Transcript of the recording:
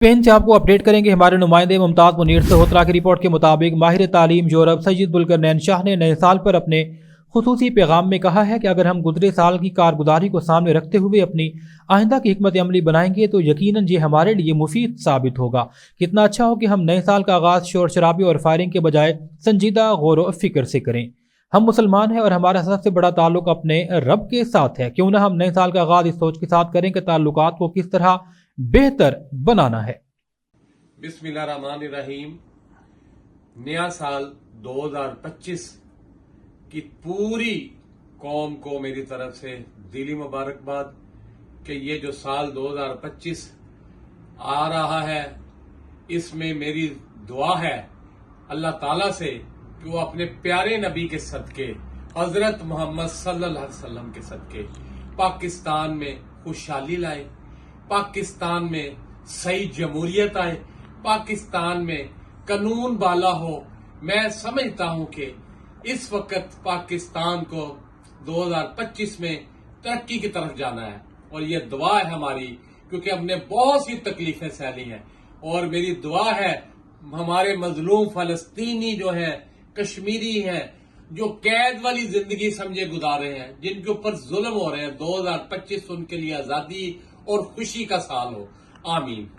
पेंच आपको अपडेट करेंगे हमारे नुमाइंदे मुमताज़ मुनीर सहोत्रा की रिपोर्ट के मुताबिक माहिर तालीम यूरोप सईद बुलकरनैन शाह ने नए साल पर अपने खुसूसी पैगाम में कहा है कि अगर हम गुज़रे साल की कारगुजारी को सामने रखते हुए अपनी आइंदा की हिकमत अमली बनाएंगे तो यकीनन ये हमारे लिए मुफीद साबित होगा। कितना अच्छा हो कि हम नए साल का आगाज़ शोर शराबी और फायरिंग के बजाय संजीदा गौर व फिक्र से करें। हम मुसलमान हैं और हमारा सबसे बड़ा ताल्लुक अपने रब के साथ है। क्यों ना हम नए साल का आगाज़ इस सोच के साथ करें कि ताल्लुकात को किस तरह बेहतर बनाना है। बिस्मिल्लाहिर्रहमानिर्रहीम। नया साल 2025 की पूरी कौम को मेरी तरफ से दिली मुबारकबाद कि ये जो साल 2025 आ रहा है इसमें मेरी दुआ है अल्लाह ताला से कि वो अपने प्यारे नबी के सदके हजरत मोहम्मद सल्लल्लाहु अलैहि वसल्लम के सदके पाकिस्तान में खुशहाली लाए, पाकिस्तान में सही जमहूरियत आए, पाकिस्तान में कानून बाला हो। मैं समझता हूं कि इस वक्त पाकिस्तान को 2025 में तरक्की की तरफ जाना है और ये दुआ है हमारी, क्योंकि हमने बहुत सी तकलीफें सहली हैं। और मेरी दुआ है हमारे मजलूम फलस्तीनी जो हैं, कश्मीरी हैं, जो कैद वाली जिंदगी समझे गुजार रहे हैं, जिनके ऊपर जुल्म हो रहे हैं, 2025 उनके लिए आजादी और खुशी का साल हो। आमीन।